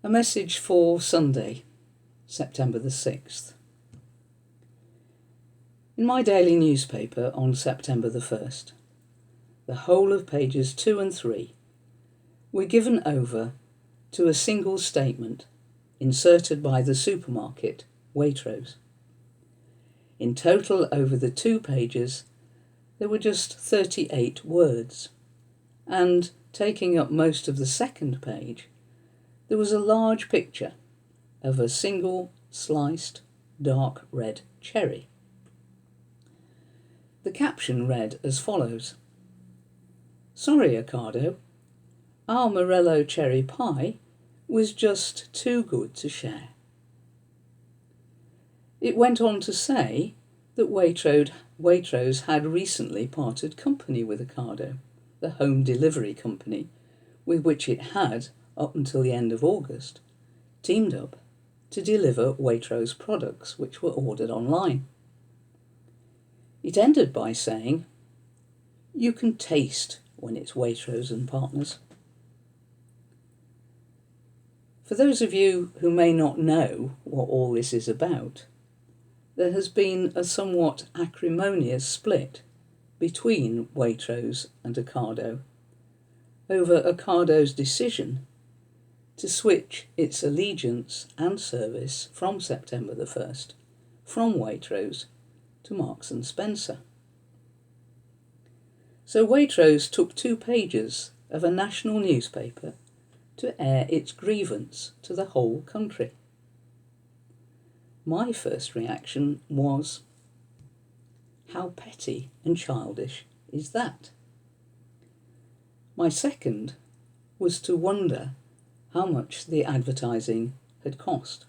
A message for Sunday, September the 6th. In my daily newspaper on September the 1st, the whole of pages 2 and 3 were given over to a single statement inserted by the supermarket Waitrose. In total, over the 2 pages, there were just 38 words, and taking up most of the second page, there was a large picture of a single sliced dark red cherry. The caption read as follows: "Sorry, Ocado, our Morello cherry pie was just too good to share." It went on to say that Waitrose had recently parted company with Ocado, the home delivery company with which it had, up until the end of August, teamed up to deliver Waitrose products which were ordered online. It ended by saying, "You can taste when it's Waitrose and partners." For those of you who may not know what all this is about, there has been a somewhat acrimonious split between Waitrose and Ocado over Ocado's decision to switch its allegiance and service from September the 1st from Waitrose to Marks and Spencer. So Waitrose took 2 pages of a national newspaper to air its grievance to the whole country. My first reaction was, how petty and childish is that? My second was to wonder how much the advertising had cost.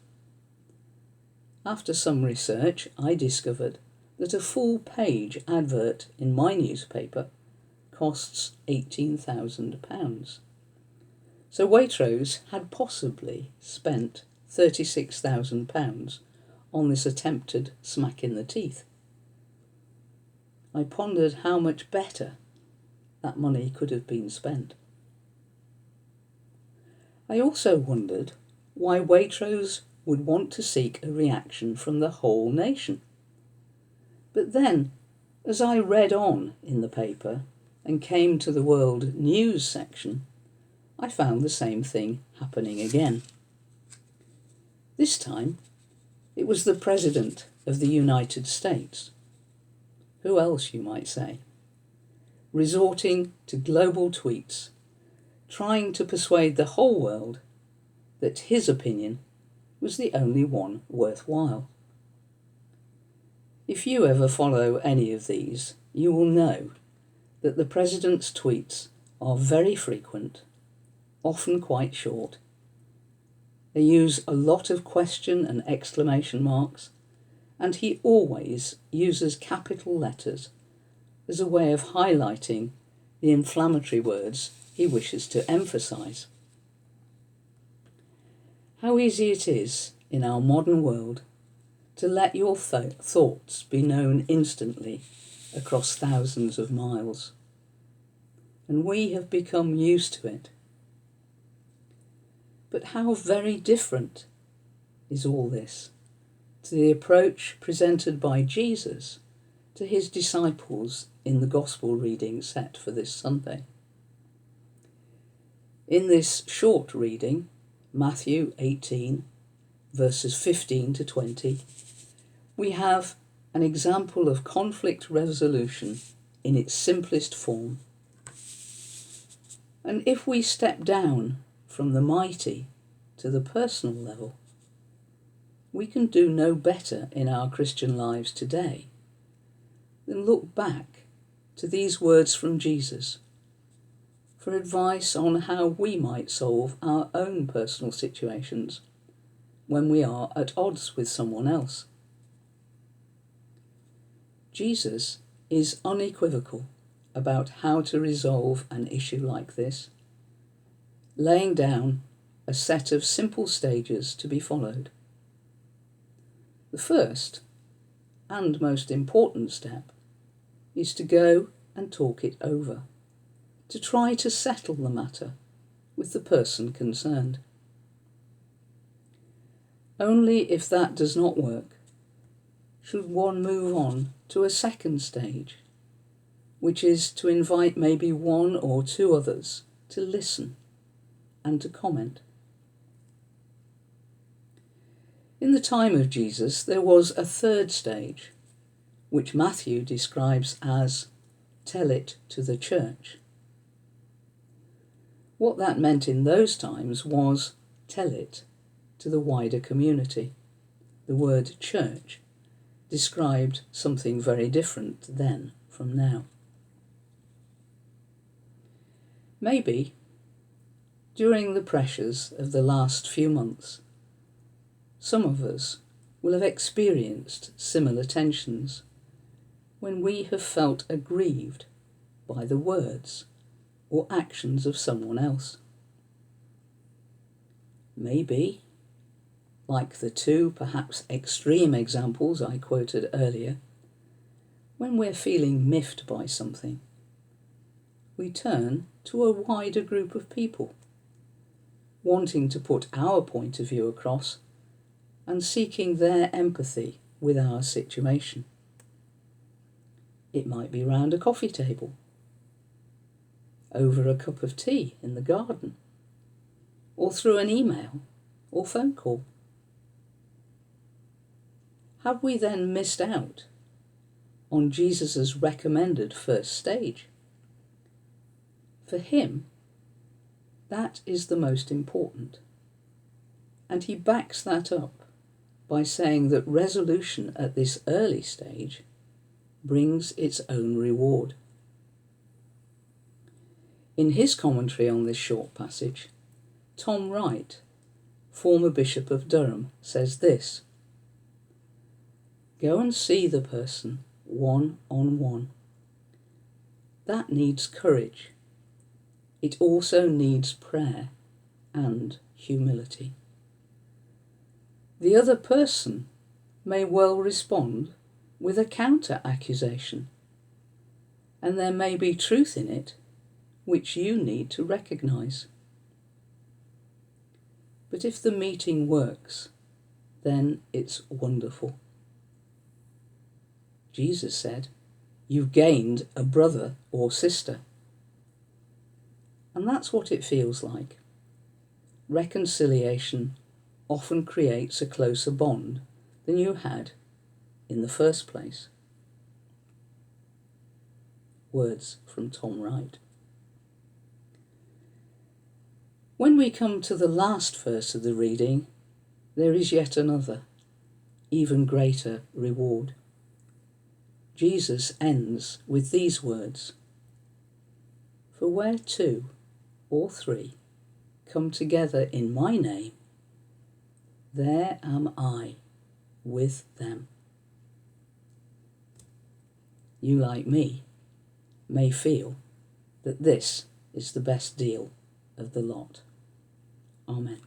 After some research, I discovered that a full-page advert in my newspaper costs £18,000. So Waitrose had possibly spent £36,000 on this attempted smack in the teeth. I pondered how much better that money could have been spent. I also wondered why Waitrose would want to seek a reaction from the whole nation. But then, as I read on in the paper and came to the world news section, I found the same thing happening again. This time, it was the President of the United States, who else you might say, resorting to global tweets, trying to persuade the whole world that his opinion was the only one worthwhile. If you ever follow any of these, you will know that the President's tweets are very frequent, often quite short. They use a lot of question and exclamation marks, and he always uses capital letters as a way of highlighting the inflammatory words he wishes to emphasize. How easy it is in our modern world to let your thoughts be known instantly across thousands of miles. And we have become used to it. But how very different is all this to the approach presented by Jesus to his disciples in the Gospel reading set for this Sunday. In this short reading, Matthew 18, verses 15 to 20, we have an example of conflict resolution in its simplest form. And if we step down from the mighty to the personal level, we can do no better in our Christian lives today than look back to these words from Jesus for advice on how we might solve our own personal situations when we are at odds with someone else. Jesus is unequivocal about how to resolve an issue like this, laying down a set of simple stages to be followed. The first and most important step is to go and talk it over, to try to settle the matter with the person concerned. Only if that does not work should one move on to a second stage, which is to invite maybe one or two others to listen and to comment. In the time of Jesus, there was a third stage, which Matthew describes as tell it to the church. What that meant in those times was tell it to the wider community. The word church described something very different then from now. Maybe during the pressures of the last few months, some of us will have experienced similar tensions when we have felt aggrieved by the words or actions of someone else. Maybe, like the two perhaps extreme examples I quoted earlier, when we're feeling miffed by something, we turn to a wider group of people, wanting to put our point of view across and seeking their empathy with our situation. It might be round a coffee table, over a cup of tea in the garden, or through an email or phone call. Have we then missed out on Jesus' recommended first stage? For him, that is the most important. And he backs that up by saying that resolution at this early stage brings its own reward. In his commentary on this short passage, Tom Wright, former Bishop of Durham, says this: "Go and see the person one-on-one. That needs courage. It also needs prayer and humility. The other person may well respond with a counter-accusation, and there may be truth in it which you need to recognise. But if the meeting works, then it's wonderful. Jesus said, you've gained a brother or sister. And that's what it feels like. Reconciliation often creates a closer bond than you had in the first place." Words from Tom Wright. When we come to the last verse of the reading, there is yet another, even greater reward. Jesus ends with these words: "For where two or three come together in my name, there am I with them." You, like me, may feel that this is the best deal of the lot. Amen.